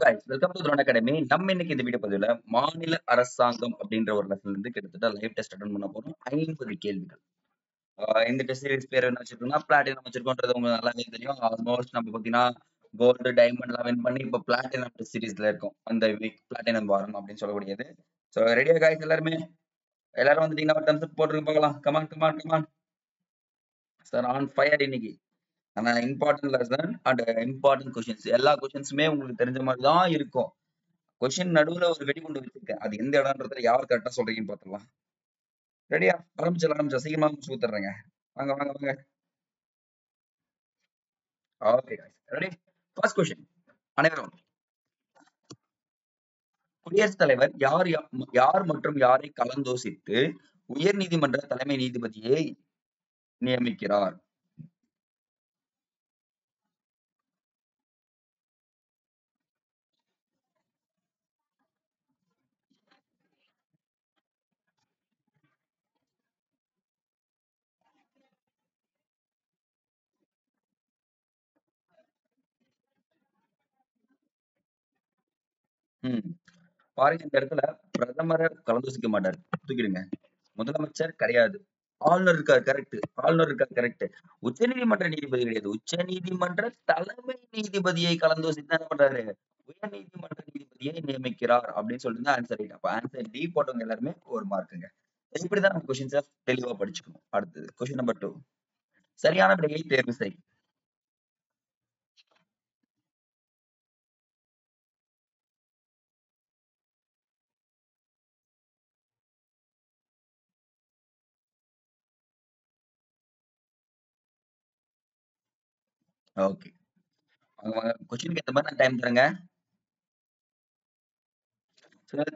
Guys welcome to Throne Academy. நம்ம இன்னைக்கு இந்த வீடியோ பதிவுல மாநில அரசாங்கம் அப்படின்ற ஒரு லெசன்ல இருந்து கிட்டத்தட்ட லைவ் டெஸ்ட் அட்டன் பண்ண போறோம். 50 கேள்விகள். இந்த டெஸ்ட் சீரிஸ் பேர் என்ன வச்சிருக்கோம்னா பிளாட்டினம் வச்சிருக்கோன்றது உங்களுக்கு நல்லாவே தெரியும். ஆல்மோஸ்ட் நம்ம பாத்தீங்கன்னா கோல்டு டைமண்ட் எல்லாம் வின் பண்ணி இப்போ பிளாட்டினம் டெஸ்ட் சீரிஸ்ல இருக்கும். அந்த வீக் பிளாட்டினம் வாரம் அப்படின்னு சொல்லக்கூடியது. ஸோ ரெடியா கைஸ் எல்லாரும் வந்துட்டீங்கன்னா ஒரு தம்ஸ் அப் போட்டுருங்க பார்க்கலாம். Come on come on come on sir on fire இன்னைக்கு. ஆனா important lesson and important questions எல்லா கொஸ்டின்ஸுமே உங்களுக்கு தெரிஞ்ச மாதிரி தான் இருக்கும். கொஸ்டின் நடுவுல ஒரு வெடிகுண்டு வச்சிருக்கேன். அது எந்த இடம்ன்றத யார் கரெக்டா சொல்றீங்கன்னு பாத்துடலாம். ரெடியா? ஆரம்பிச்சா சீக்கிரமா கொடுத்துட்றேங்க. வாங்க வாங்க வாங்க. Okay ready. First question. அனைவரும் குடியரசுத் தலைவர் யார் மற்றும் யாரை கலந்தோசித்து உயர் நீதிமன்ற தலைமை நீதிபதியை நியமிக்கிறார்? பாருங்க, இந்த இடத்துல பிரதமரை கலந்தோசிக்க மாட்டாரு, தூக்கிடுங்க. முதலமைச்சர் கிடையாது. ஆளுநர் இருக்காரு, கரெக்ட். ஆளுநர் இருக்காரு, கரெக்ட். உச்ச நீதிமன்ற நீதிபதி கிடையாது. உச்ச நீதிமன்ற தலைமை நீதிபதியை கலந்தோசித்து என்ன பண்றாரு? உயர் நீதிமன்ற நீதிபதியை நியமிக்கிறார் அப்படின்னு சொல்லிட்டு ஆன்சர் ரைட். அப்ப ஆன்சர் டி போட்டவங்க எல்லாருமே ஒரு மார்க்குங்க. இப்படிதான் நம்ம கொஸ்டின்ஸை தெளிவா படிச்சுக்கணும். அடுத்தது கொஸ்டின் நம்பர் 2. சரியான விடையை தேர்வு செய். ஓகே, கொஸ்டினுக்கு ஏற்ற மாதிரி நான் டைம் தரேங்க.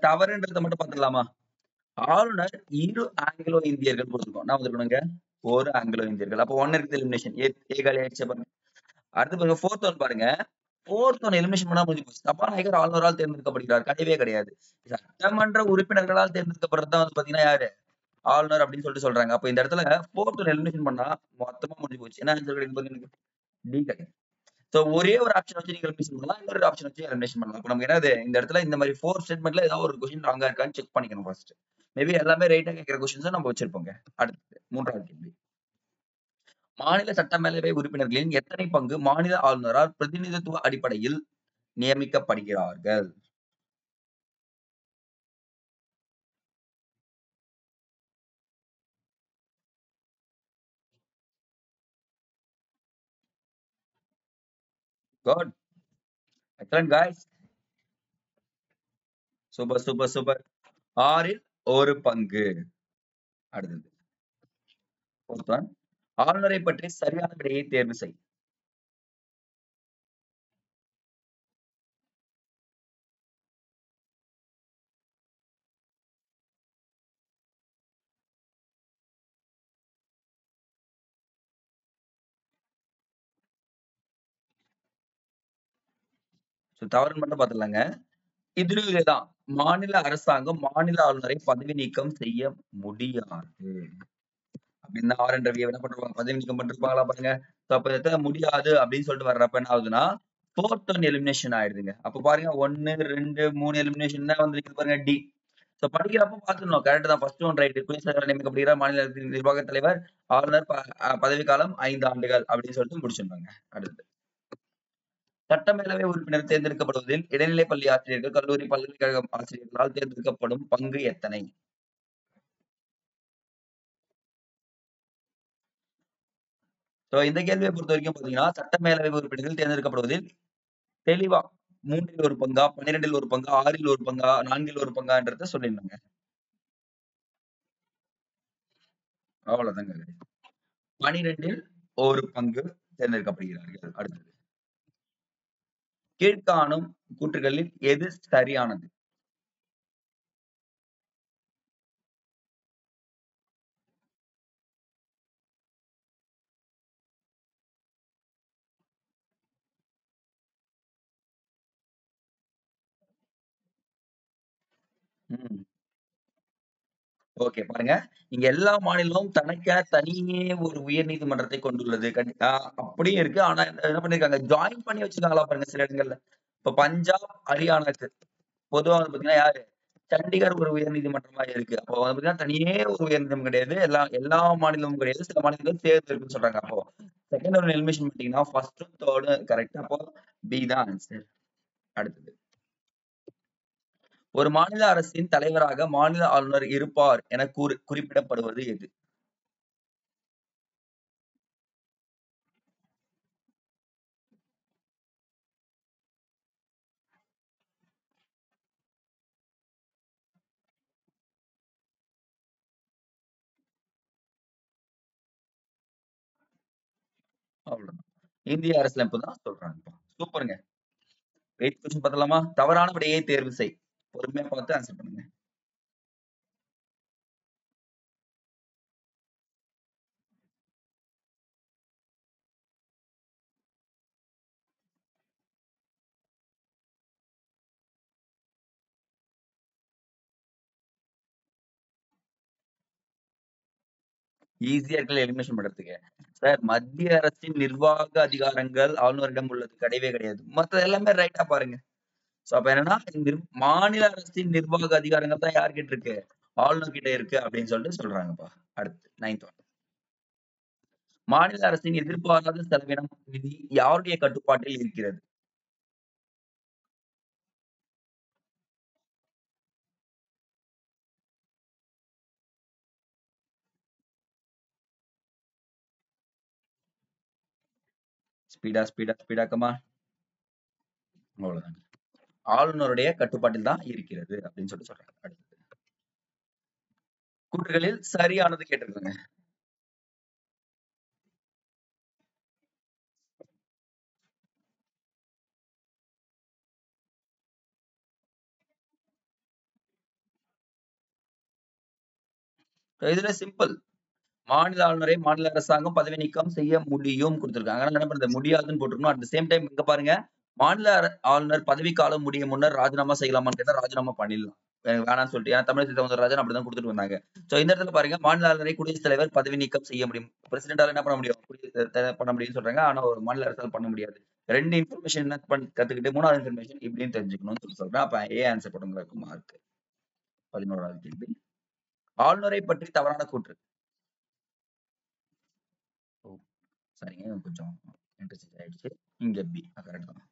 தவறுன்றதை மட்டும் பார்த்துடலாமா? ஆளுநர் இரு ஆங்கிலோ இந்தியர்கள் கொடுத்துருக்கோம். நான் வந்துருக்கணுங்க ஒரு ஆங்கிலோ இந்தியர்கள். அப்போ 1 இருக்குது எலிமினேஷன். ஏகாலி ஆயிடுச்சு பாருங்க. அடுத்து பாருங்க, ஃபோர்த் ஒன் பாருங்க. ஃபோர்த் ஒன் எலிமினேஷன் பண்ணா முடிஞ்சு போச்சு. சபாநாயகர் ஆளுநரால் தேர்ந்தெடுக்கப்படுகிறார். கிடையவே கிடையாது. சட்டமன்ற உறுப்பினர்களால் தேர்ந்தெடுக்கப்படுறது தான் வந்து பாத்தீங்கன்னா யாரு? ஆளுநர் அப்படின்னு சொல்லிட்டு சொல்றாங்க. அப்ப இந்த இடத்துல ஃபோர்த் ஒன் எலிமினேஷன் பண்ணா மொத்தமா முடிஞ்சு போச்சு. என்ன ஆன்சர் கிடைக்கும்? டி கிடைக்கும். சோ ஒரே ஒரு ஆப்ஷன் வச்சு நீங்க எலிமினேஷன் பண்ணலாம், இன்னொரு ஆப்ஷன் வச்சு எலிமினேஷன் பண்ணலாம். இப்ப நமக்கு என்னது இந்த இடத்துல இந்த மாதிரி 4 ஸ்டேட்மெண்ட்ல ஏதாவது ஒரு கொஸ்டின் ராங்கா இருக்கான்னு செக் பண்ணிக்கணும் ஃபர்ஸ்ட். மேபி எல்லாமே ரைட்டா கேட்கிற கொஸ்டின்ஸ் நம்ம வச்சிருப்போங்க. அடுத்து 3வது கேள்வி. மாநில சட்டமேலவை உறுப்பினர்களின் எத்தனை பங்கு மாநில ஆளுநரால் பிரதிநிதித்துவ அடிப்படையில் நியமிக்கப்படுகிறார்கள்? Good, excellent guys, super super super. 6ல் 1 பங்கு. அடுத்தது ஆளுநரை பற்றி சரியான விடையை தேர்வு செய். தவறுன்னு மட்டும் பாத்துலாங்க. இதுலயும் இதேதான். மாநில அரசாங்கம் மாநில ஆளுநரை பதவி நீக்கம் செய்ய முடியாது அப்படின்னு ஆர் என் ரவி என்ன பண்றாங்க? பதவி நீக்கம் பண்ணிருப்பாங்களா பாருங்க. அப்ப எத்தனை முடியாது அப்படின்னு சொல்லிட்டு வர்றப்ப என்ன ஆகுதுன்னா 4th ஒன் எலிமினேஷன் ஆயிடுதுங்க. அப்ப பாருங்க 1 2 3 எலிமினேஷன் தான் வந்து பாருங்க டி. சோ படிக்கிறப்ப பாத்துக்கணும். கரெக்ட் தான். First one right. குடியரசுத் நியமிக்கப்படுகிறார் மாநில நிர்வாக தலைவர் ஆளுநர் பதவி காலம் 5 ஆண்டுகள் அப்படின்னு சொல்லிட்டு முடிச்சிருந்தாங்க. அடுத்து சட்டமேலவை உறுப்பினர் தேர்ந்தெடுக்கப்படுவதில் இடைநிலை பள்ளி ஆசிரியர்கள், கல்லூரி, பல்கலைக்கழக ஆசிரியர்களால் தேர்ந்தெடுக்கப்படும் பங்கு எத்தனை? இந்த கேள்வியை பொறுத்த வரைக்கும் பாத்தீங்கன்னா சட்டமேலவை உறுப்பினர்கள் தேர்ந்தெடுக்கப்படுவதில் தெளிவா 3ல் 1 பங்கா, 12ல் 1 பங்கா, 6ல் 1 பங்கா, 4ல் 1 பங்கான்றத சொல்லிருந்தாங்க. அவ்வளவுதாங்க. 12ல் 1 பங்கு தேர்ந்தெடுக்கப்படுகிறார்கள். அடுத்தது கீழ்காணும் கூற்றுகளில் எது சரியானது? ஓகே பாருங்க, இங்க எல்லா மாநிலமும் தனக்கென தனியே ஒரு உயர் நீதிமன்றத்தை கொண்டுள்ளது. அப்படியும் இருக்கு. ஆனா என்ன பண்ணிருக்காங்க, ஜாயின் பண்ணி வச்சிருக்காங்களா பாருங்க சில இடங்கள்ல. இப்ப பஞ்சாப், ஹரியானாக்கு பொதுவா வந்து பாத்தீங்கன்னா யாரு? சண்டிகர் ஒரு உயர்நீதிமன்றமா இருக்கு. அப்போ வந்து பாத்தீங்கன்னா தனியே ஒரு உயர்நீதிமன்றம் கிடையாது. எல்லா மாநிலமும் கிடையாது. சில மாநிலங்கள் சேர்ந்து இருக்குன்னு சொல்றாங்க. அப்போ செகண்ட் ஒரு எலிமினேஷன் பண்ணிட்டீங்கன்னா ஃபர்ஸ்டும் தேர்டும் கரெக்ட். அப்போ பி தான் ஆன்சர். அடுத்தது. ஒரு மாநில அரசின் தலைவராக மாநில ஆளுநர் இருப்பார் என குறிப்பிடப்படுவது எது? அவ்வளவுதான். இந்திய அரசியலமைப்பு தான் சொல்றாங்கப்பா. சூப்பருங்க. 8th question பார்த்தலாமா? தவறான விடையை தேர்வு செய். பொறுமையா பார்த்து ஆன்சர் பண்ணுங்க. ஈஸியா இருக்குல்ல எலிமினேஷன் பண்றதுக்கு. சார் மத்திய அரசின் நிர்வாக அதிகாரங்கள் ஆளுநரிடம் உள்ளது கிடையவே கிடையாது. மத்த எல்லாமே ரைட்டா பாருங்க. சோ அப்ப என்னன்னா மாநில அரசின் நிர்வாக அதிகாரங்கள் தான் யார்கிட்ட இருக்கு? ஆளுநர் கிட்ட இருக்கு அப்படின்னு சொல்லிட்டு சொல்றாங்கப்பா. அடுத்து 9th ஒன். மாநில அரசின் எதிர்பாராத செலவினம் நிதி யாருடைய கட்டுப்பாட்டில் இருக்கிறது? Speedo comma. அவ்வளவுதான். ஆளுநருடைய கட்டுப்பாட்டில் தான் இருக்கிறது அப்படின்னு சொல்லிட்டு சொல்றாங்க. அடுத்து. கூற்றுகளில் சரியானது கேட்டிருக்காங்க. இதுல சிம்பிள். மாநில ஆளுநரை மாநில அரசாங்கம் பதவி நீக்கம் செய்ய முடியும் குடுத்திருக்காங்க. அதனால என்ன பண்றது? முடியாதுன்னு போட்டுருக்கணும். அட் த சேம் டைம் இங்க பாருங்க, மாநில ஆளுநர் பதவி காலம் முடியும் முன்னர் ராஜினாமா செய்யலாமான்னு கேட்டா ராஜினாமா பண்ணிடலாம். எனக்கு வேணாம்னு சொல்லிட்டு. ஏன்னா தமிழிசை சவுந்தரராஜன் அப்படிதான் குடுத்துட்டு வந்தாங்க. சோ இந்த இடத்துல பாருங்க, மாநில ஆளுநரை குடியரசுத் தலைவர் பதவி நீக்கம் செய்ய முடியும். பிரசிடென்டால என்ன பண்ண முடியும்? பண்ண முடியும்னு சொல்றாங்க. ஆனா ஒரு மாநில அரசால் பண்ண முடியாது. 2 இன்ஃபர்மேஷன் என்ன கத்துக்கிட்டு 3வது இன்ஃபர்மேஷன் இப்படின்னு தெரிஞ்சுக்கணும்னு சொல்லி சொல்றேன். அப்ப ஏ ஆன்சர் போடுங்களுக்கு மார்க். 11வது கேள்வி. ஆளுநரை பற்றி தவறான கூற்று. ஓ! சரிங்க. கொஞ்சம் இன்டர்செக்ட் ஆயிடுச்சு. இங்க பி. கரெக்ட் தான்.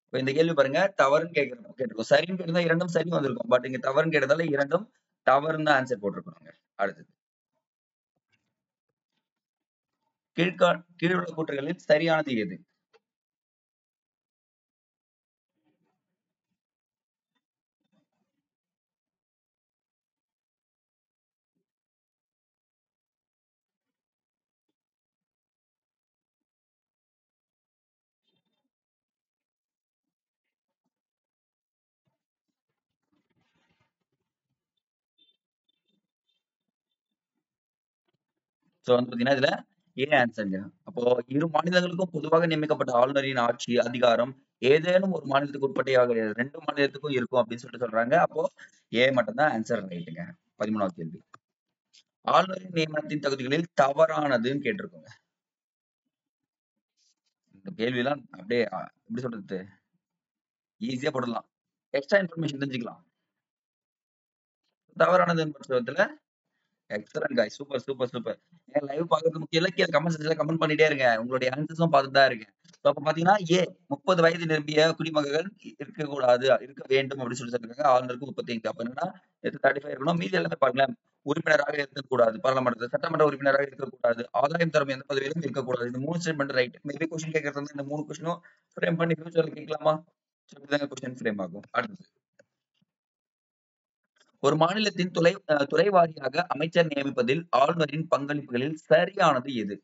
இப்ப இந்த கேள்வி பாருங்க, தவறுன்னு கேட்டிருக்கும். சரின்னு கேட்டிருந்தா 2ம் சரி வந்திருக்கும். பட் இங்க தவறுன்னு கேட்டதால 2ம் தவறுன்னு தான் ஆன்சர் போட்டிருக்கணுங்க. அடுத்தது. கீழுள்ள கூற்றுகளில் சரியானது எது? சோ வந்து பாத்தீங்கன்னா, இதுல ஏ ஆன்சர்ங்க. அப்போ இரு மாநிலங்களுக்கும் பொதுவாக நியமிக்கப்பட்ட ஆளுநரின் ஆட்சி, அதிகாரம் ஏதேனும் ஒரு மாநிலத்துக்கு உட்பட்டே கிடையாது. 2 மாநிலத்துக்கும் இருக்கும் அப்படின்னு சொல்லிட்டு சொல்றாங்க. அப்போ ஏ மட்டும் தான் ஆன்சர் ரைட்டுங்க. 13வது கேள்வி. ஆளுநரின் நியமனத்தின் தகுதிகளில் தவறானதுன்னு கேட்டிருக்கோங்க. இந்த கேள்விலாம் அப்படியே எப்படி சொல்றது? ஈஸியா போடலாம். எக்ஸ்ட்ரா இன்ஃபர்மேஷன் தெரிஞ்சுக்கலாம். தவறானதுன்னு பட்சத்துல excellent guys. Super, super, super. ஏன் லைவ் பார்க்கறது முக்கியம் இல்ல. கீழ கமெண்ட் செக்ஷன்ல கமெண்ட் பண்ணிட்டே இருங்க. உங்களுடைய ஆன்சர்ஸும் பார்த்துட்டு தான் இருக்கேன். சோ அப்ப பார்த்தீங்கன்னா, 30 வயது நிரம்பிய குடிமகன்கள் இருக்கக்கூடாது, இருக்க வேண்டும் அப்படின்னு சொல்லி சொல்லிருக்காங்க. ஆளுநருக்கு 35. அப்ப என்னன்னா 35 இருக்கணும். மீதி எல்லாமே பாருங்களேன். உறுப்பினராக இருக்கக்கூடாது. பாராளுமன்றத்துல சட்டமன்ற உறுப்பினராக இருக்கக்கூடாது. ஆதாயம் தரும் எந்த பதவியிலும் இருக்கக்கூடாது. இந்த 3 ஸ்டேட்மெண்ட் ரைட். மேபி கொஸ்டின் கேட்கறது வந்து இந்த 3 கொஸ்டினும் ஃப்ரேம் பண்ணி ஃபியூச்சர்ல கேட்கலாமா? சோ இப்படிதாங்க கொஸ்டின் ஃப்ரேம் ஆகும். அடுத்தது. ஒரு மாநிலத்தின் துறை வாரியாக அமைச்சர் நியமிப்பதில் ஆளுநரின் பங்களிப்புகளில் சரியானது எது?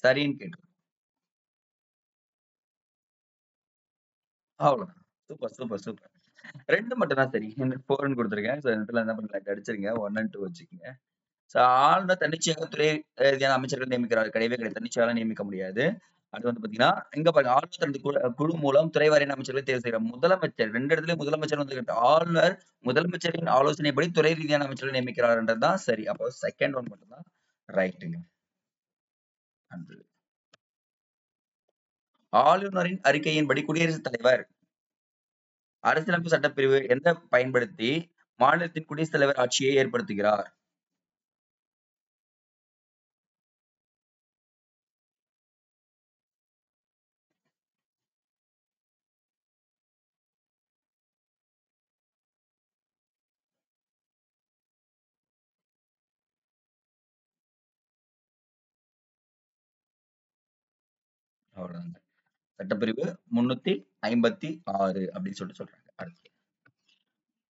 சரின்னு கேட்டுரும். அவ்வளவுதான். Super, super, super. 2 மட்டும் தான் சரி. எனக்கு 4ன்னு குடுத்துருக்கேன். சோ, இந்த இடத்துல என்ன பண்ணலாம் அடிச்சிருங்க. 1 அண்ட் 2 வச்சுக்கங்க. சோ, ஆளுநர் தன்னிச்சையாக துறை ரீதியான அமைச்சர்கள் நியமிக்கிறார். கிடையவே கிடையாது. தன்னிச்சையாலாம் நியமிக்க முடியாது. அது வந்து பாத்தீங்கன்னா, இங்க பாருங்க ஆளுநர் தனது குழு மூலம் துறை வாரியான அமைச்சர்களை தேர்வு செய்கிறார். முதலமைச்சர் 2 இடத்துலயும் முதலமைச்சர் வந்து ஆளுநர் முதலமைச்சரின் ஆலோசனைப்படி துறை ரீதியான அமைச்சர்களை நியமிக்கிறார்ன்றது தான் சரி. அப்போ செகண்ட் ஒன் மட்டும் தான் ரைட்டுங்க. ஆளுநரின் அறிக்கையின்படி குடியரசுத் தலைவர் அரசியலமைப்பு சட்டப்பிரிவு எந்த பயன்படுத்தி மாநிலத்தின் குடியரசுத் தலைவர் ஆட்சியை ஏற்படுத்துகிறார்? அவ்வளவுதாங்க. சட்டப்பிரிவு 356 அப்படின்னு சொல்றாங்க. அடுத்து.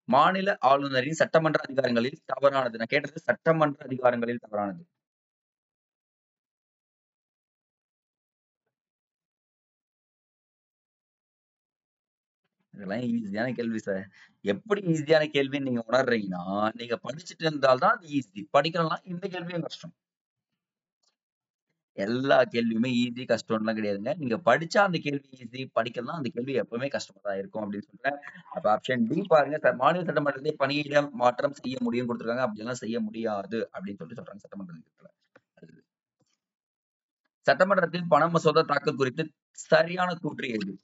மாநில ஆளுநரின் சட்டமன்ற அதிகாரங்களில் தவறானது. நான் கேட்டது சட்டமன்ற அதிகாரங்களில் தவறானது. இதெல்லாம் ஈஸியான கேள்வி சார். எப்படி ஈஸியான கேள்வின்னு நீங்க உணர்றீங்கன்னா, நீங்க படிச்சுட்டு இருந்தால் தான் அது ஈஸி. படிக்கலன்னா இந்த கேள்வியும் கஷ்டம். எல்லா கேள்வியுமே ஈஸி, கஷ்டம்லாம் கிடையாதுங்க. நீங்க படிச்சா அந்த கேள்வி ஈஸி, படிக்கலன்னா அந்த கேள்வி எப்பவுமே கஷ்டமா தான் இருக்கும் அப்படின்னு சொல்றேன். அப்ப ஆப்ஷன் டி பாருங்க. மாநில சட்டமன்றத்தை பணியிட மாற்றம் செய்ய முடியும்னு குடுத்துருக்காங்க. அப்படியெல்லாம் செய்ய முடியாது அப்படின்னு சொல்றாங்க சட்டமன்றத்துல. சட்டமன்றத்தில் பண மசோதா தாக்கல் குறித்து சரியான கூற்று எது?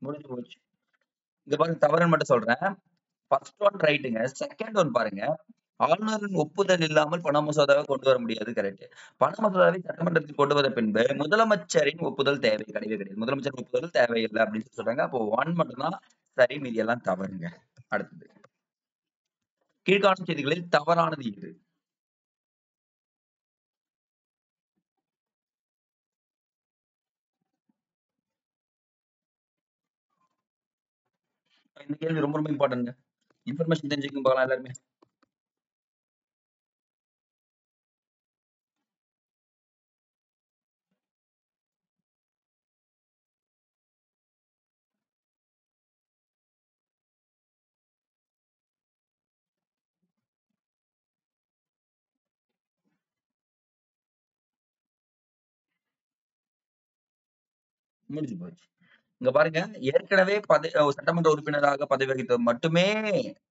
முடிஞ்சு போச்சு. இங்க பாருங்க தவறுன்னு மட்டும் சொல்றேன். ஃபர்ஸ்ட் ஒன் ரைட்டுங்க. செகண்ட் ஒன் பாருங்க. ஆளுநரின் ஒப்புதல் இல்லாமல் பண மசோதாவை கொண்டு வர முடியாது. கரெக்ட். பண மசோதாவை சட்டமன்றத்தில் கொண்டு வந்த பின்பு முதலமைச்சரின் ஒப்புதல் தேவை கிடையவே கிடையாது. முதலமைச்சர் ஒப்புதல் தேவையில்லை அப்படின்னு சொல்றாங்க. அப்போ 1 மட்டும் தான் சரி, மீதி எல்லாம் தவறுங்க. அடுத்தது. கீழ்காணும் செய்திகளில் தவறானது எது? இந்த கேள்வி ரொம்ப ரொம்ப இம்பார்ட்டன்ட்ங்க. இன்ஃபர்மேஷன் தெரிஞ்சுக்கணும் பார்க்கலாம் எல்லாருமே. முடிஞ்சு போச்சு. இங்க பாருங்க, ஏற்கனவே சட்டமன்ற உறுப்பினராக பதவி வகித்தவர் மட்டுமே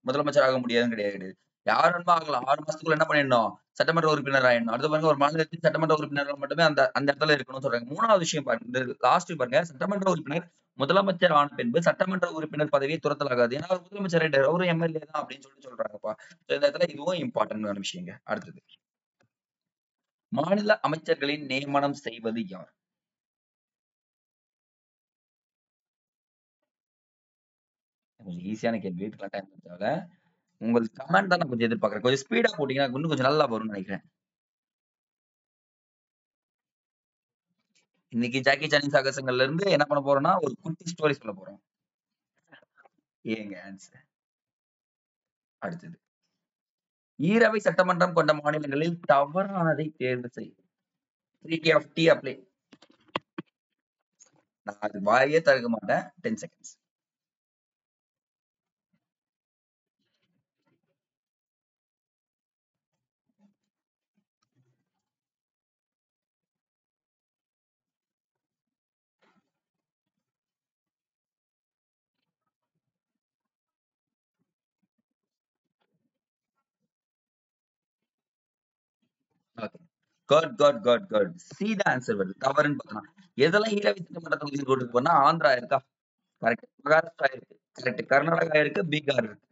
முதலமைச்சர் ஆக முடியாதுன்னு கிடையாது. யார் வேணுமோ ஆகலாம். 6 மாசத்துக்குள்ள என்ன பண்ணிடணும்? சட்டமன்ற உறுப்பினர் ஆயிடணும். அடுத்து பாருங்க ஒரு மாநிலத்தின் சட்டமன்ற உறுப்பினர்கள் மட்டுமே அந்த அந்த இடத்துல இருக்கணும்னு சொல்றாங்க. 3வது விஷயம் பாருங்க. இந்த லாஸ்ட் பாருங்க. சட்டமன்ற உறுப்பினர் முதலமைச்சர் ஆன பின்பு சட்டமன்ற உறுப்பினர் பதவியை துரத்தலாகாது. ஏன்னா அவர் முதலமைச்சர் ஆயிட்டாரு. அவரும் எம்எல்ஏ தான் அப்படின்னு சொல்றாங்கப்பா. இந்த இடத்துல இதுவும் இம்பார்ட்டன்டான விஷயங்க. அடுத்தது. மாநில அமைச்சர்களின் நியமனம் செய்வது யார்? கொஞ்சம் ஈஸியான கேள்வி. இதுக்கெல்லாம் டைம் தேவை. உங்களுக்கு கமெண்ட் தான் நான் கொஞ்சம் எதிர்பார்க்கிறேன். கொஞ்சம் ஸ்பீடா போட்டீங்கன்னா இன்னும் கொஞ்சம் நல்லா வரும்னு நினைக்கிறேன். இன்னைக்கு ஜாக்கி சான் சாகசங்கள்ல இருந்து என்ன பண்ண போறோம்னா, ஒரு குட்டி ஸ்டோரி சொல்ல போறோம். ஏங்க ஆன்சர். அடுத்தது. ஈரவை சட்டமன்றம் கொண்ட மாநிலங்களில் தவறானதை தேர்வு செய். 3K of D apply. நான் அது வாயே திறக்க மாட்டேன். 10 seconds. Okay. Good. See the answer வருது. தவறுன்னு பார்த்தோம்னா. எதெல்லாம் ஈரவை சட்டமன்ற தொகுதியில் போட்டுருக்கோம்னா, ஆந்திரா இருக்கா? கரெக்ட். மகாராஷ்டிரா இருக்கு. கரெக்ட். கர்நாடகா இருக்கு. பீகார் இருக்கு.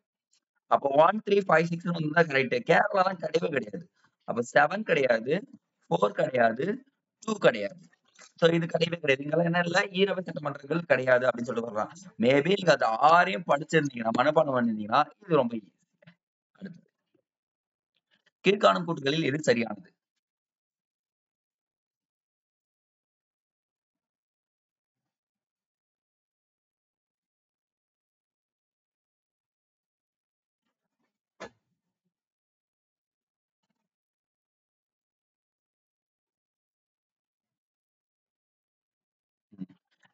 அப்போ 1, 3, 5, 6 வந்தா கரெக்ட். கேரளாலாம் கிடையவே கிடையாது. அப்ப 7 கிடையாது. 4 கிடையாது. 2 கிடையாது. சோ இது கிடையவே கிடையாது. இங்கெல்லாம் என்ன இல்ல, ஈரவை சட்டமன்றங்கள் கிடையாது அப்படின்னு சொல்லிட்டு வர்றான். மேபி நீங்க அது 6யும் படிச்சிருந்தீங்கன்னா, மனப்பாடம் பண்ணிருந்தீங்கன்னா, இது ரொம்ப ஈஸி. அடுத்து, கீழ்காணும் கூற்றுகளில் எது சரியானது?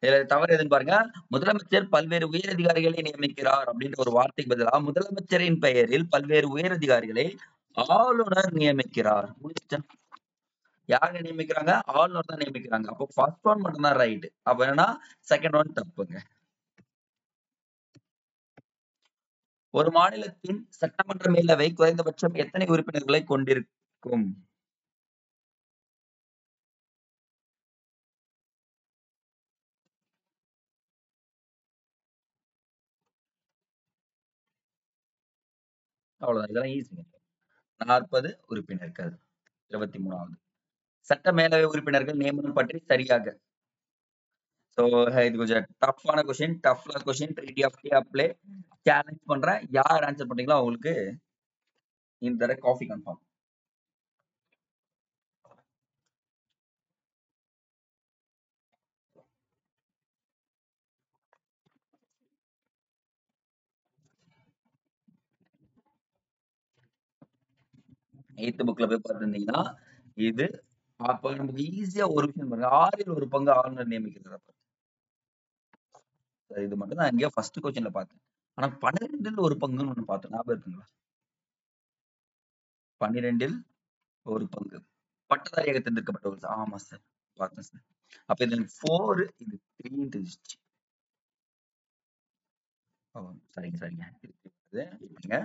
இதுல தவறு எதுன்னு பாருங்க. முதலமைச்சர் பல்வேறு உயரதிகாரிகளை நியமிக்கிறார் அப்படின்ற ஒரு வார்த்தைக்கு பதிலா, முதலமைச்சரின் பெயரில் பல்வேறு உயரதிகாரிகளை ஆளுநர் நியமிக்கிறார். முடிஞ்சுச்சா? யாருங்க நியமிக்கிறாங்க? ஆளுநர் தான் நியமிக்கிறாங்க. அப்போ ஃபர்ஸ்ட் ஒன் மட்டும் தான் ரைட். அப்ப என்னன்னா செகண்ட் ஒன் தப்புங்க. ஒரு மாநிலத்தின் சட்டமன்ற மேலவை குறைந்தபட்சம் எத்தனை உறுப்பினர்களை கொண்டிருக்கும்? அவ்வளவுதான். இதெல்லாம் ஈஸிங்க. 40 உறுப்பினர்கள். 23வது. சட்ட மேலவை உறுப்பினர்கள் நியமனம் பற்றி சரியாக. சோ இது கொஞ்சம் டஃப்பான கொஸ்டின். டஃப்ல கொஸ்டின் 3D அப்ளை சேலஞ்ச் பண்றேன். யார் ஆன்சர் பண்றீங்களோ அவங்களுக்கு இந்த தடவை காஃபி கன்ஃபார்ம். 8th புக்ல போய் பார்த்திருந்தீங்கன்னா, இது அப்ப நமக்கு ஈஸியா ஒரு விஷயம் பாருங்க. 6ல் ஒரு பங்கு ஆளுநர் நியமிக்கிறார். இது மட்டும் தான் எங்கேயோ ஃபர்ஸ்ட் கொஸ்டின்ல பார்த்தேன். ஆனா 12ல் ஒரு பங்குன்னு ஒண்ணு பார்த்தேன். ஞாபகம் இருக்குங்களா? 12ல் ஒரு பங்கு. பட்டதாரியாக தேர்ந்தெடுக்கப்பட்டவர்கள் சார். ஆமா சார். பார்த்தேன் சார். அப்ப இது 4 இது 3 தெரிஞ்சுச்சு. ஓ! சரிங்க, சரிங்க. இப்படிங்க.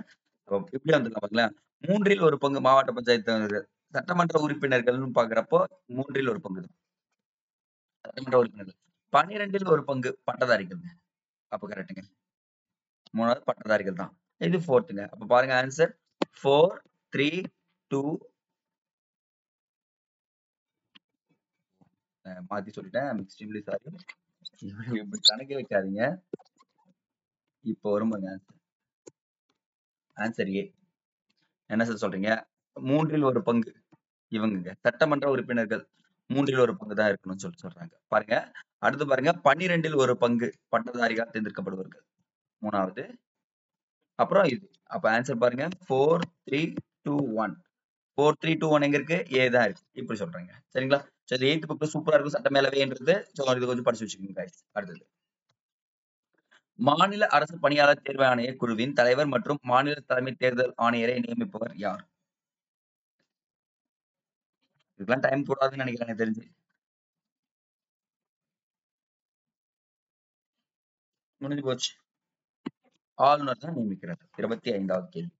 இப்படி வந்துடலாம் பாருங்களேன். 3ல் ஒரு பங்கு மாவட்ட பஞ்சாயத்து சட்டமன்ற உறுப்பினர்கள்னு பார்க்கிறப்போ 3ல் ஒரு பங்கு தான். சட்டமன்ற உறுப்பினர்கள். 12ல் ஒரு பங்கு பட்டதாரிகள்ங்க. அப்ப கரெக்ட்டுங்க. 3வது பட்டதாரிகள் தான். இது 4த்துங்க. அப்ப பாருங்க ஆன்சர் 4, 3, 2 மாத்தி சொல்லிட்டேன். I'm extremely sorry. இப்படி கணக்கே வைக்காதீங்க. இப்போ வரும் பாருங்க ஆன்சர். Answer A. என்ன சார் சொல்றீங்க? 3ல் ஒரு பங்கு இவங்கங்க. சட்டமன்ற உறுப்பினர்கள் 3ல் ஒரு பங்கு தான் இருக்கணும்னு சொல்றாங்க. பாருங்க. அடுத்து பாருங்க 12ல் ஒரு பங்கு பட்டதாரிகளால் தேர்ந்தெடுக்கப்படுவார்கள். 3வது. அப்புறம் இது. அப்ப ஆன்சர் பாருங்க 4, 3, 2, 1. 4, 3, 2, 1 எங்க இருக்கு? ஏ தான் இருக்கு. இப்படி சொல்றேங்க. சரிங்களா? சோ இது 8th புக்ல சூப்பரா இருக்கும் சட்ட மேலவைன்றது. சோ இது கொஞ்சம் படிச்சு வச்சுக்கோங்க கைஸ். அடுத்தது. மாநில அரசு பணியாளர் தேர்வு ஆணைய குழுவின் தலைவர் மற்றும் மாநில தலைமை தேர்தல் ஆணையரை நியமிப்பவர் யார்? இதுக்கெல்லாம் டைம் கூடாதுன்னு நினைக்கிறேன் எனக்கு தெரிஞ்சு. முடிஞ்சு போச்சு. ஆளுநர் தான் நியமிக்கிறார். 25வது கேள்வி.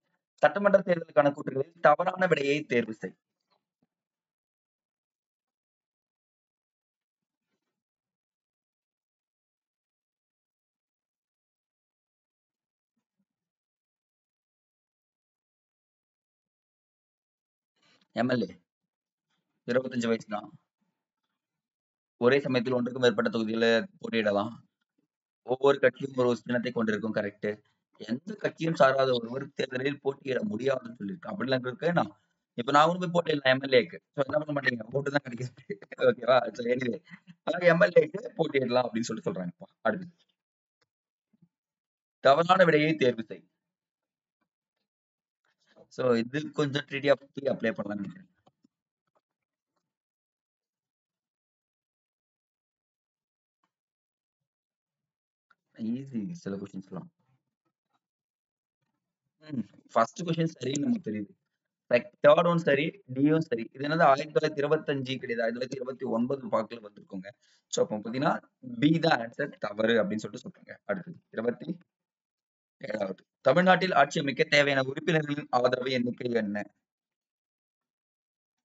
சட்டமன்ற தேர்தலுக்கான கூற்றுகளில் தவறான விடையை தேர்வு செய். எம்எல்ஏ 25 வயசு தான். ஒரே சமயத்தில் ஒன்றுக்கும் மேற்பட்ட தொகுதியில போட்டியிடலாம். ஒவ்வொரு கட்சியும் ஒரு சின்னத்தை கொண்டிருக்கும். கரெக்ட். எந்த கட்சியும் சாராத ஒருவர் தேர்தலில் போட்டியிட முடியாதுன்னு சொல்லியிருக்கான். அப்படிலாம் இருக்கு நான். இப்ப நான் கூட போய் போட்டியிடலாம் எம்எல்ஏக்கு. சோ என்ன பண்ண மாட்டீங்க? ஓட்டு தான் கிடைக்குது. ஓகேவா? So anyway. அதாவது எம்எல்ஏக்கு போட்டியிடலாம் அப்படின்னு சொல்லி சொல்றாங்கப்பா. அடுத்து. தவறான விடையை தேர்வு செய். சோ இது கொஞ்சம் ட்ரிடி அப்ளை பண்ணலாம்னு நினைக்கிறேன். ஈஸி சில கொஸ்டின்ஸ்லாம். ஃபர்ஸ்ட் கொஸ்டின் சரின்னு நமக்கு தெரியுது. தேர்ட் ஒன் சரி, டியும் சரி. இது என்னது 1925 கிடையாது. 1929 வாக்குல வந்திருக்குங்க. சோ அப்ப பாத்தீங்கன்னா பி தான் ஆன்சர் தவறு அப்படின்னு சொல்லிட்டு சொல்றாங்க. அடுத்தது 27வது. தமிழ்நாட்டில் ஆட்சி அமைக்க தேவையான உறுப்பினர்களின் ஆதரவு எண்ணிக்கை என்ன?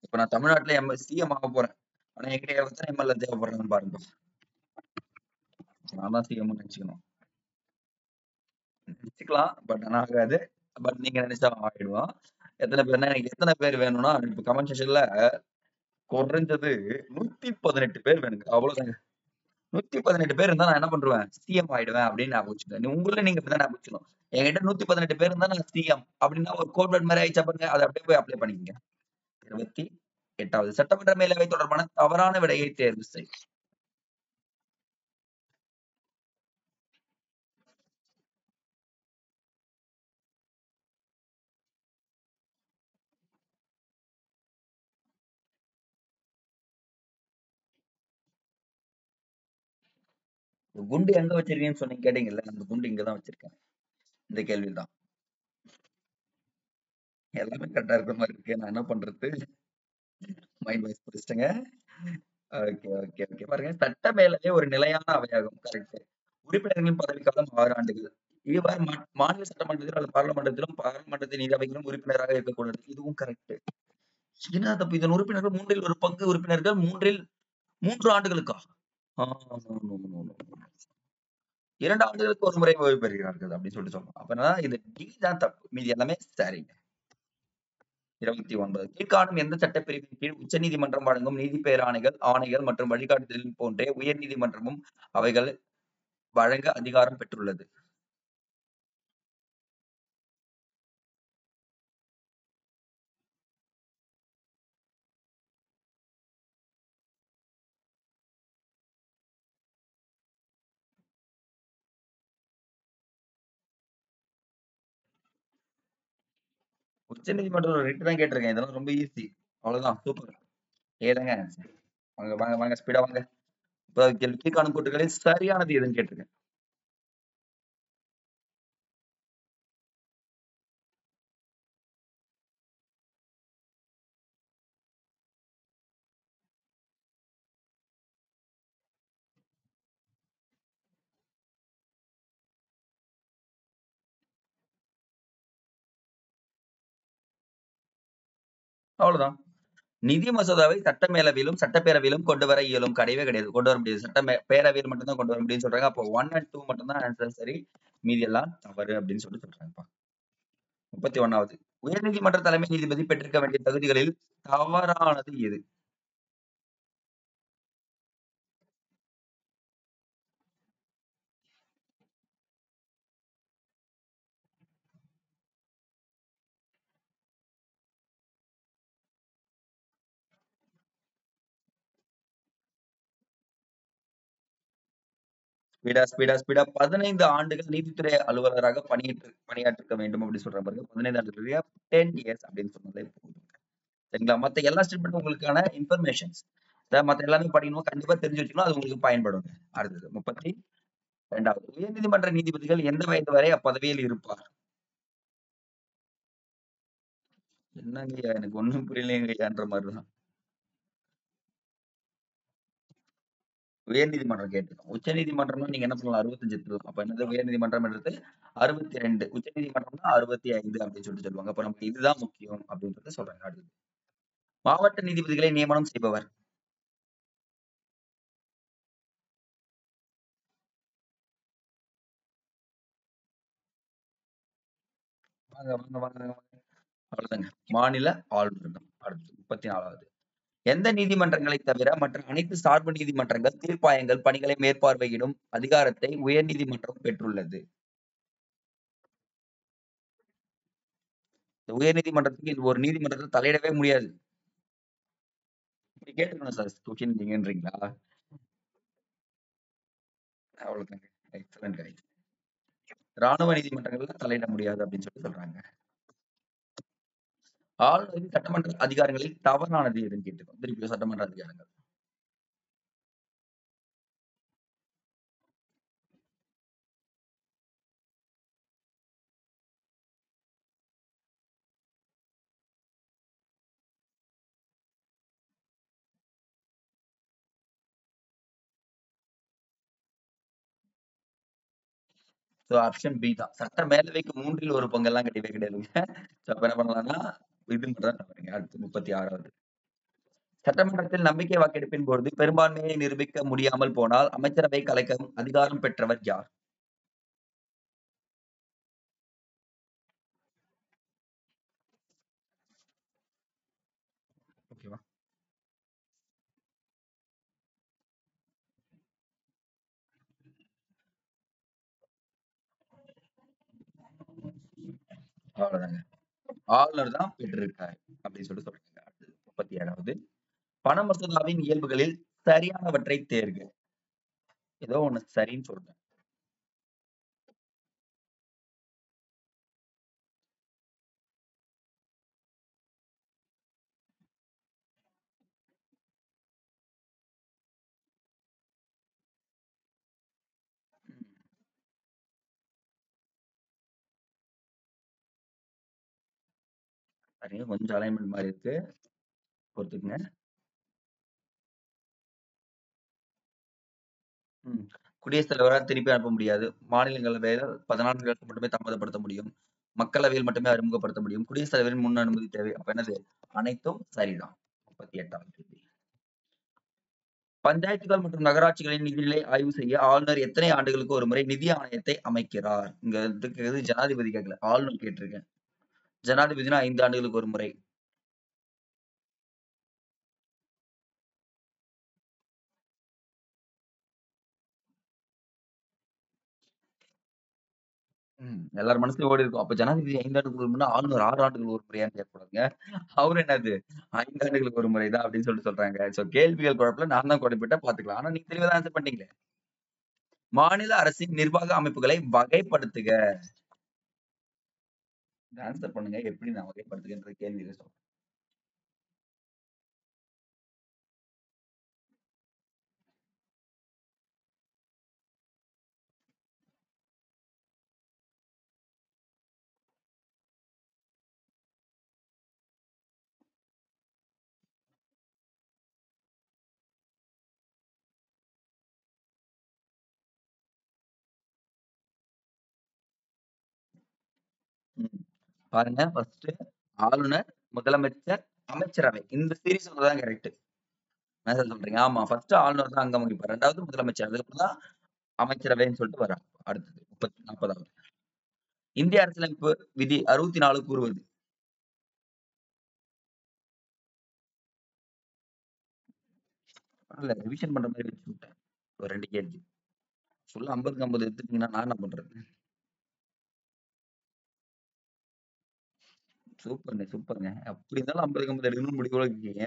இப்ப நான் தமிழ்நாட்டுல சிஎம் ஆக போறேன். ஆனா என்கிட்ட எத்தனை எம்எல்ஏ தேவைப்படுறாங்கன்னு பாருங்க. நான் தான் சிஎம் நினைச்சுக்கணும். நினைச்சுக்கலாம். பட் ஆனா ஆகாது. பட் நீங்க நினைச்சா ஆயிடுவோம். எத்தனை பேர்னா எனக்கு எத்தனை பேர் வேணும்னா இப்ப கமெண்ட் செக்ஷன்ல குறைஞ்சது 118 பேர் வேணுங்க. அவ்வளவுதாங்க. 118 பேர் இருந்தா நான் என்ன பண்ணுவேன்? சிஎம் ஆயிடுவேன் அப்படின்னு ஞாபகம் வச்சுக்கோங்க. உங்கள நீங்க இப்படிதான் ஞாபகம் வச்சுக்கணும். என்கிட்ட 118 பேர் இருந்தா நான் சிஎம் அப்படின்னா ஒரு கோட் வேர்ட் மாதிரி ஆயிடுச்சா பாருங்க. அதை அப்படியே போய் அப்ளை பண்ணிக்கங்க. 28வது சட்டமன்ற மேலவை தொடர்பான தவறான விடையை தேர்வு செய். குண்டு எங்க வச்சிருக்கீங்கன்னு சொன்னீங்க கேட்டீங்கல்ல, அந்த குண்டு இங்கதான் வச்சிருக்கேன். இந்த கேள்விதான். எல்லாமே கரெக்டா இருக்கிற மாதிரி இருக்கு. நான் என்ன பண்றது? மைண்ட் வாய்ஸ் படிச்சிட்டேங்க. Okay, okay, okay. பாருங்க, சட்ட மேலவை ஒரு நிலையான அவையாகும். கரெக்ட். உறுப்பினர்களின் பதவிக்காலம் 6 ஆண்டுகள். இவ்வாறு மாநில சட்டமன்றத்திலும் அல்லது பாராளுமன்றத்திலும் பாராளுமன்றத்தின் இரு அவைகளும் உறுப்பினராக இருக்கக்கூடாது. இதுவும் கரெக்ட். என்ன தப்பு? இதன் உறுப்பினர்கள் மூன்றில் ஒரு பங்கு உறுப்பினர்கள் 3 ஆண்டுகளுக்கா? ஆ, no, no, no, no, no. 2 ஆண்டுகளுக்கு ஒரு முறை ஓய்வு பெறுகிறார்கள் அப்படின்னு சொல்லிட்டு சொல்லணும். அப்பனா இது டி தான் தப்பு. மீதி எல்லாமே சரிங்க. 29. கீழ்காணும் எந்த சட்டப்பிரிவின் கீழ் உச்சநீதிமன்றம் வழங்கும் நீதி பேராணைகள், ஆணைகள் மற்றும் வழிகாட்டுதல் போன்றே உயர் நீதிமன்றமும் அவைகள் வழங்க அதிகாரம் பெற்றுள்ளது? உச்சநீதிமன்றம் ரிட் தான் கேட்டிருக்கேன். இதெல்லாம் ரொம்ப ஈஸி. அவ்வளவுதான். சூப்பர். ஏதாங்க ஆன்சர்? வாங்க, வாங்க, வாங்க. ஸ்பீடா வாங்க. இப்ப கீழ்காணும் கூற்றுகளில் சரியானது எதுன்னு கேட்டிருக்கேன். அவ்வளவுதான். நிதி மசோதாவை சட்ட மேலவையிலும் சட்டப்பேரவையிலும் கொண்டு வர இயலும். கிடையவே கிடையாது. கொண்டு வர முடியாது. பேரவையில் மட்டும்தான் கொண்டு வர முடியும்னு சொல்றாங்க. அப்போ 1 and 2 மட்டும் தான் ஆன்சர் சரி. மீதி எல்லாம் தவறு அப்படின்னு சொல்லி சொல்றாங்கப்பா. 31வது. உயர்நீதிமன்ற தலைமை நீதிபதி பெற்றிருக்க வேண்டிய தகுதிகளில் தவறானது எது? Speedo, speedo, speedo. 15 ஆண்டுகள் நீதித்துறை அலுவலராக பணியாற்றிருக்க வேண்டும் அப்படின்னு சொல்ற பாருங்க. 15 ஆண்டுகள் 10 இயர்ஸ் அப்படின்னு சொன்னாலே போதும். சரிங்களா? மத்த எல்லா ஸ்டேட்மெண்ட்டும் உங்களுக்கான இன்ஃபர்மேஷன்ஸ். மத்த எல்லாமே படிக்கணும். கண்டிப்பா தெரிஞ்சு வச்சுக்கணும். அது உங்களுக்கு பயன்படுங்க. அடுத்தது 32வது. உயர்நீதிமன்ற நீதிபதிகள் எந்த வயது வரை அப்பதவியில் இருப்பார்? என்னங்கய்யா எனக்கு ஒண்ணும் புரியலைங்கய்யான்ற மாதிரிதான். உயர்நீதிமன்றம் கேட்டுக்கோம். உச்ச நீதிமன்றம்னா நீங்க என்ன பண்ணலாம்? 65 எடுத்துக்கலாம். அப்ப என்னது உயர்நீதிமன்றம்ன்றது 62. உச்ச நீதிமன்றம்னா 65 அப்படின்னு சொல்லிட்டு சொல்லுவாங்க. அப்ப நமக்கு இதுதான் முக்கியம் அப்படின்றத சொல்றாங்க. அடுத்தது. மாவட்ட நீதிபதிகளை நியமனம் செய்பவர். வாங்க, வாங்க, வாங்க, வாங்க. அவ்வளவுதாங்க. மாநில ஆளுநர் தான். அடுத்து 34வது. எந்த நீதிமன்றங்களை தவிர மற்ற அனைத்து சார்பு நீதிமன்றங்கள் தீர்ப்பாயங்கள் பணிகளை மேற்பார்வையிடும் அதிகாரத்தை உயர்நீதிமன்றம் பெற்றுள்ளது? இந்த உயர்நீதிமன்றத்துக்கு இது ஒரு நீதிமன்றத்தில் தலையிடவே முடியாது. இப்படி கேட்டுக்கணும் சார் கொஸ்டின் நீங்கன்றீங்களா? அவ்வளவுதாங்க. Excellent guys. ராணுவ நீதிமன்றங்கள்ல தலையிட முடியாது அப்படின்னு சொல்லி சொல்றாங்க. ஆளுநரின் சட்டமன்ற அதிகாரங்களில் தவறானது எதுன்னு கேட்டுக்கோம். திருப்பி சட்டமன்ற அதிகாரங்கள். சோ ஆப்ஷன் பி தான். சட்ட மேலவைக்கு 3ல் 1 பங்கெல்லாம் கிடையவே கிடையாதுங்க. சோ அப்ப என்ன பண்ணலாம்னா இது மட்டும் தான் தவறுங்க. அடுத்து 36வது. சட்டமன்றத்தில் நம்பிக்கை வாக்கெடுப்பின் பொழுது பெரும்பான்மையை நிரூபிக்க முடியாமல் போனால் அமைச்சரவை கலைக்கும் அதிகாரம் பெற்றவர் யார்? ஓகேவா? அவ்வளவுதாங்க. ஆளுநர் தான் பெற்றிருக்கார் அப்படின்னு சொல்றாங்க. அடுத்தது 37வது. பண மசோதாவின் இயல்புகளில் சரியானவற்றை தேர்க. ஏதோ ஒண்ணு சரின்னு சொல்றேன். சரிங்க. கொஞ்சம் அலைன்மெண்ட் மாறி இருக்கு. பொறுத்துக்குங்க. ம். குடியரசுத் தலைவரால் திருப்பி அனுப்ப முடியாது. மாநிலங்களவையில 14 நாட்கள் மட்டுமே தாமதப்படுத்த முடியும். மக்களவையில் மட்டுமே அறிமுகப்படுத்த முடியும். குடியரசுத் தலைவரின் முன் அனுமதி தேவை. அப்ப என்னது? அனைத்தும் சரிதான். 38வது கேள்வி. பஞ்சாயத்துகள் மற்றும் நகராட்சிகளின் நிதிநிலை ஆய்வு செய்ய ஆளுநர் எத்தனை ஆண்டுகளுக்கு ஒரு முறை நிதி ஆணையத்தை அமைக்கிறார்? இங்க இருக்கிறது ஜனாதிபதி கேட்கல. ஆளுநர் கேட்டிருக்கேன். ஜனாதிபதினா 5 ஆண்டுகளுக்கு ஒரு முறை. எல்லார் மனசுலயும் ஓடி இருக்கும். அப்ப ஜனாதிபதி 5 ஆண்டுகளுக்கு ஒரு முறைன்னா, ஆளுநர் 6 ஆண்டுகளுக்கு ஒரு முறையான்னு கேட்கக்கூடாதுங்க. அவரு என்னது 5 ஆண்டுகளுக்கு ஒரு முறை தான் அப்படின்னு சொல்றாங்க. சோ கேள்விகள் குழப்பல நான் தான் குழப்பிட்டேன் பாத்துக்கலாம். ஆனா நீங்க தெளிவா தான் ஆன்சர் பண்ணீங்களே. மாநில அரசின் நிர்வாக அமைப்புகளை வகைப்படுத்துக. ஆன்சர் பண்ணுங்க. எப்படி நான் வகைப்படுத்துகின்ற கேள்வியில சொல்றேன். ம். பாருங்க ஃபர்ஸ்ட் ஆளுநர், முதலமைச்சர், அமைச்சரவை. இந்த சீரிஸ் தான் கரெக்ட். என்ன சார் சொல்றீங்க? ஆமா. ஃபர்ஸ்ட் ஆளுநர் தான் அங்கம் வகிப்பார். 2வது முதலமைச்சர். அதுக்கப்புறம் தான் அமைச்சரவைன்னு சொல்லிட்டு வர்றாங்க. அடுத்தது 40வது. இந்திய அரசியலமைப்பு விதி 64 கூறுவது. இல்ல ரிவிஷன் பண்ற மாதிரி வச்சு விட்டேன். ஒரு 2 கேள்வி. ஃபுல்லா 50க்கு 50 எடுத்துட்டீங்கன்னா நான் என்ன பண்றது? சூப்பர்ங்க, சூப்பர்ங்க. அப்படி இருந்தாலும் 50க்கு 50 எடுக்கணும்னு முடிவோட இருக்கீங்க.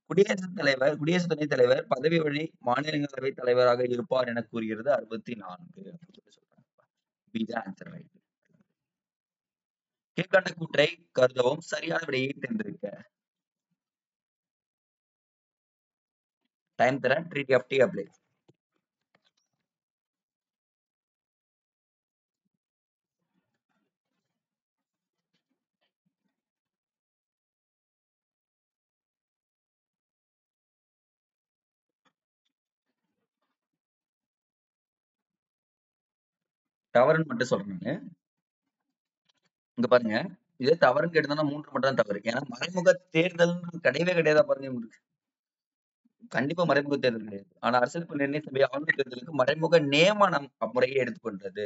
குடியரசுத் துணைத் தலைவர் பதவி வழி மாநிலங்களவை தலைவராக இருப்பார் என கூறுகிறது 64 அப்படின்னு சொல்லி சொல்றாங்க. பி தான் ஆன்சர் ரைட். கீழ்கண்ட கூற்றை கருதவும் சரியான விடையை தேர்ந்தெடுக்க. டைம் தரேன். ட்ரீட்டி ஆஃப் டீ அப்ளை. தவறுன்னு மட்டும் சொல்றேன். இங்க பாருங்க. இதே தவறுன்னு கேட்டிருந்தா 3 மட்டும் தான் தவறு. ஏன்னா மறைமுக தேர்தல் கிடையவே கிடையாதா பாருங்க உங்களுக்கு. கண்டிப்பா மறைமுக தேர்தல் கிடையாது. ஆனா அரசியலமைப்பு நிர்ணய சபை ஆளுநர் தேர்தலுக்கு மறைமுக நியமனம் முறையை எடுத்துக்கொண்டது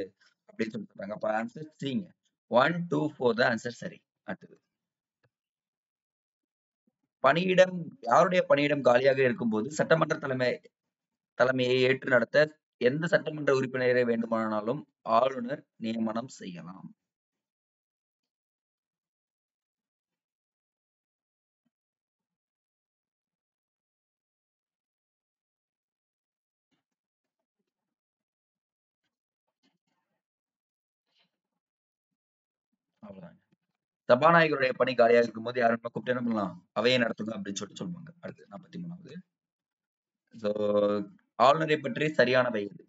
அப்படின்னு சொல்றாங்க. அப்ப ஆன்சர் சிங்க. 1, 2, 4 தான் ஆன்சர் சரி. அடுத்தது. பணியிடம் யாருடைய பணியிடம் காலியாக இருக்கும்போது சட்டமன்ற தலைமையை ஏற்று நடத்த எந்த சட்டமன்ற உறுப்பினரை வேண்டுமானாலும் ஆளுநர் நியமனம் செய்யலாம். அவ்வளவுதான். சபாநாயகருடைய பணி காலியாக இருக்கும்போது யாரும் கூப்பிட்டு என்ன பண்ணலாம்? அவையை நடத்துங்க அப்படின்னு சொல்லுவாங்க. அடுத்து 43வது. சோ ஆளுநரை பற்றி சரியானவை எது?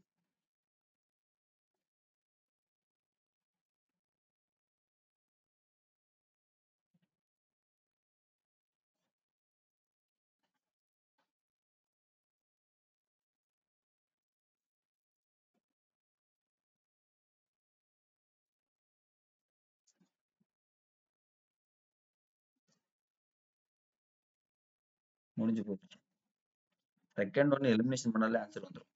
முடிஞ்சு போச்சு. செகண்ட் ஒன்னு எலிமினேஷன் பண்ணாலே ஆன்சர் வந்துரும்.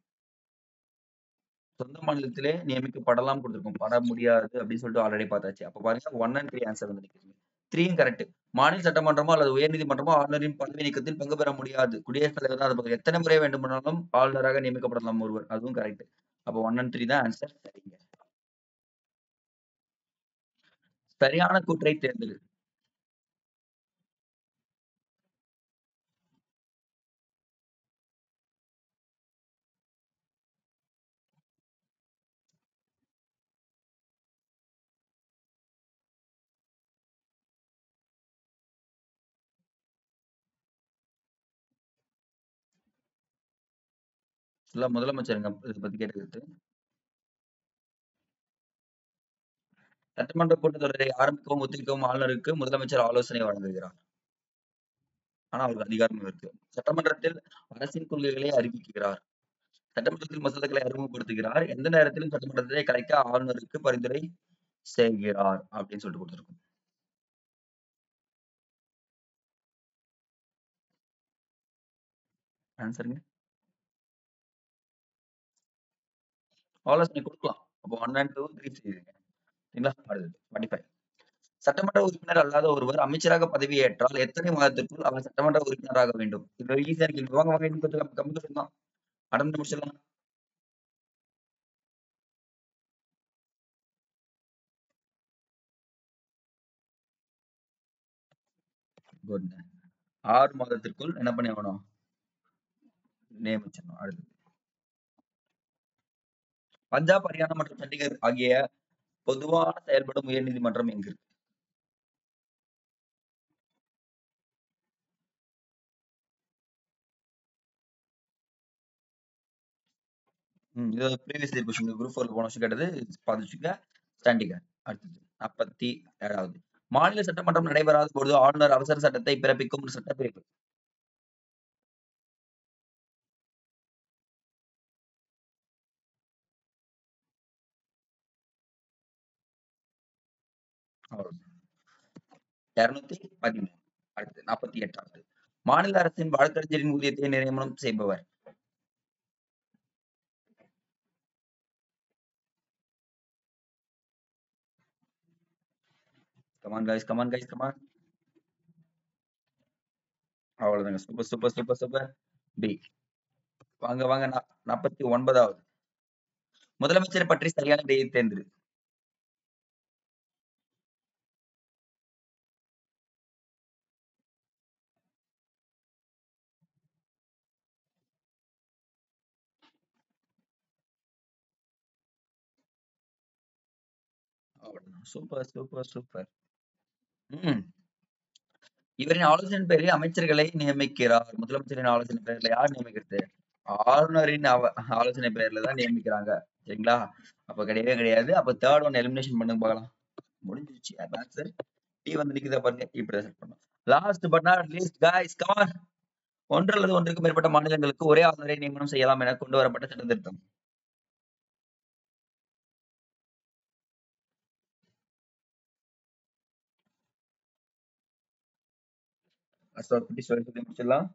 சொந்த மாநிலத்திலே நியமிக்கப்படலாம் கொடுத்திருக்கும். பட முடியாது அப்படின்னு சொல்லிட்டு ஆல்ரெடி பார்த்தாச்சு. அப்ப பாருங்க 1 அண்ட் 3 ஆன்சர் வந்து நிக்குது. 3யும் கரெக்ட். மாநில சட்டமன்றமோ அல்லது உயர்நீதிமன்றமோ ஆளுநரின் பதவி நீக்கத்தில் பங்கு பெற முடியாது. குடியரசுத் தலைவர் தான் அது பக்கம் எத்தனை முறை வேண்டுமானாலும் ஆளுநராக நியமிக்கப்படலாம் ஒருவர். அதுவும் கரெக்ட். அப்ப 1 அண்ட் 3 தான் ஆன்சர் சரிங்க. சரியான கூற்றை தேர்ந்தெடு. இல்ல முதலமைச்சருங்க இத பத்தி கேட்டது. சட்டமன்ற கூட்டத்தொடரை ஆரம்பிக்கவும், ஒத்திவைக்கவும் ஆளுநருக்கு முதலமைச்சர் ஆலோசனை வழங்குகிறார். ஆனா அவருக்கு அதிகாரம் இருக்கு. சட்டமன்றத்தில் அரசின் கொள்கைகளை அறிவிக்கிறார். சட்டமன்றத்தில் மசோதாக்களை அறிமுகப்படுத்துகிறார். எந்த நேரத்திலும் சட்டமன்றத்தை கலைக்க ஆளுநருக்கு பரிந்துரை செய்கிறார் அப்படின்னு சொல்லிட்டு கொடுத்திருக்கும். ஆன்சருங்க. ஆலோசனை கொடுக்கலாம். அப்போ 1 and 2, 3 செய்யுங்க. சரிங்களா? அடுத்தது 45. சட்டமன்ற உறுப்பினர் அல்லாத ஒருவர் அமைச்சராக பதவியேற்றால் எத்தனை மாதத்திற்குள் அவர் சட்டமன்ற உறுப்பினராக வேண்டும்? இது ஈஸியா இருக்கு. வாங்க வாங்க இன்னும் கொஞ்சம் கம்மி கொஸ்டின் தான். அடர்ந்து முடிச்சிடலாம். குட். 6 மாதத்திற்குள் என்ன பண்ணி ஆகணும்? நியமிச்சிடணும். அடுத்தது பஞ்சாப், ஹரியானா மற்றும் சண்டிகர் ஆகிய பொதுவான செயல்படும் உயர்நீதிமன்றம் எங்கு இருக்கு? இது ப்ரீவியஸ் இயர் கொஸ்டின். குரூப் 4 போன வருஷம் கேட்டது. பார்த்து வச்சுக்க. சண்டிகர். அடுத்தது 47வது. மாநில சட்டமன்றம் நடைபெறாத பொழுது ஆளுநர் அவசர சட்டத்தை பிறப்பிக்கும் ஒரு சட்டப்பிரிவு. அவ்வளவுதான். 213. அடுத்து 48வது. மாநில அரசின் வழக்கறிஞரின் ஊதியத்தை நியமனம் செய்பவர். Come on guys, come on guys, come on. அவ்வளவுதாங்க. Super super super super. B. வாங்க வாங்க 49வது. முதலமைச்சரை பற்றி சரியான விடையை தேர்ந்தெடு. அவ்வளவுதான். Super super super. இவரின் ஆலோசனை பேரில் அமைச்சர்களை நியமிக்கிறார். முதலமைச்சரின் ஆலோசனை பேர்ல யார் நியமிக்கிறது? ஆளுநரின் ஆலோசனை பேர்ல தான் நியமிக்கிறாங்க. சரிங்களா? அப்ப கிடையவே கிடையாது. அப்ப தேர்ட் ஒன் எலிமினேஷன் பண்ணுங்க பார்க்கலாம். முடிஞ்சிருச்சு. ஆன்சர் டி வந்து நிக்குதா பாருங்க. இப்படி செட் பண்ணணும். Last but not least guys come on. ஒன்று அல்லது ஒன்றுக்கு மேற்பட்ட மாநிலங்களுக்கு ஒரே ஆளுநரை நியமனம் செய்யலாம் என கொண்டு வரப்பட்ட சட்ட திருத்தம். சொல்லி முடிச்சிடலாம்.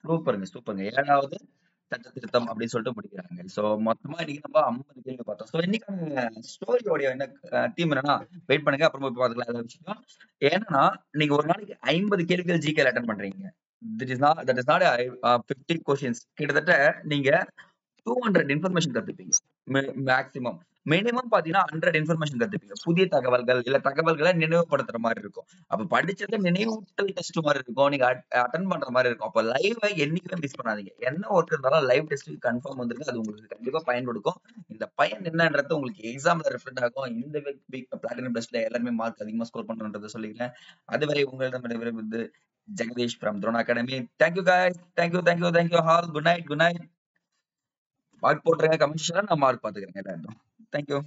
சூப்பருங்க சூப்பருங்க. 7வது சட்ட திருத்தம் அப்படின்னு சொல்லிட்டு முடிக்கிறாங்க. சோ மொத்தமா இன்னைக்கு நம்ம 50 கேள்வி பார்த்தோம். சோ இன்னைக்கான ஸ்டோரியோட என்ன தீம் என்னன்னா, வெயிட் பண்ணுங்க அப்புறமா போய் பார்த்துக்கலாம் எல்லா விஷயம். ஏன்னா நீங்க ஒரு நாளைக்கு 50 கேள்விகள் ஜிகேல அட்டன் பண்றீங்க. That is not 50 questions. கிட்டத்தட்ட நீங்க 200 இன்ஃபர்மேஷன் கத்துப்பீங்க. மேக்ஸிமம். மினிமம் பாத்தீங்கன்னா 100 இன்ஃபர்மேஷன் கத்துப்பீங்க. புதிய தகவல்கள் இல்ல தகவல்களை நினைவுபடுத்துற மாதிரி இருக்கும். அப்ப படிச்சதை நினைவூட்டல் டெஸ்ட் மாதிரி இருக்கும். நீங்க அட்டன் பண்ற மாதிரி இருக்கும். அப்ப லைவ் என்னைக்குமே மிஸ் பண்ணாதீங்க. என்ன ஒர்க் இருந்தாலும் லைவ் டெஸ்ட் கன்ஃபார்ம் வந்துருக்கு. அது உங்களுக்கு கண்டிப்பா பயன் கொடுக்கும். இந்த பயன் என்னன்றது உங்களுக்கு எக்ஸாம்ல ரிஃப்ளெக்ட் ஆகும். இந்த வீக் பிளாட்டினம் டெஸ்ட்ல எல்லாருமே மார்க் அதிகமா ஸ்கோர் பண்றதை சொல்லிக்கிறேன். அதுவரை உங்களிடம் விடைபெறுவது Jagadish from Throne Academy. Thank you guys. Thank you all. Good night. Mark போட்டுருங்க. கமெண்ட் செக்ஷன்ல நான் மார்க் பாத்துக்கிறேன். தேங்க்யூ.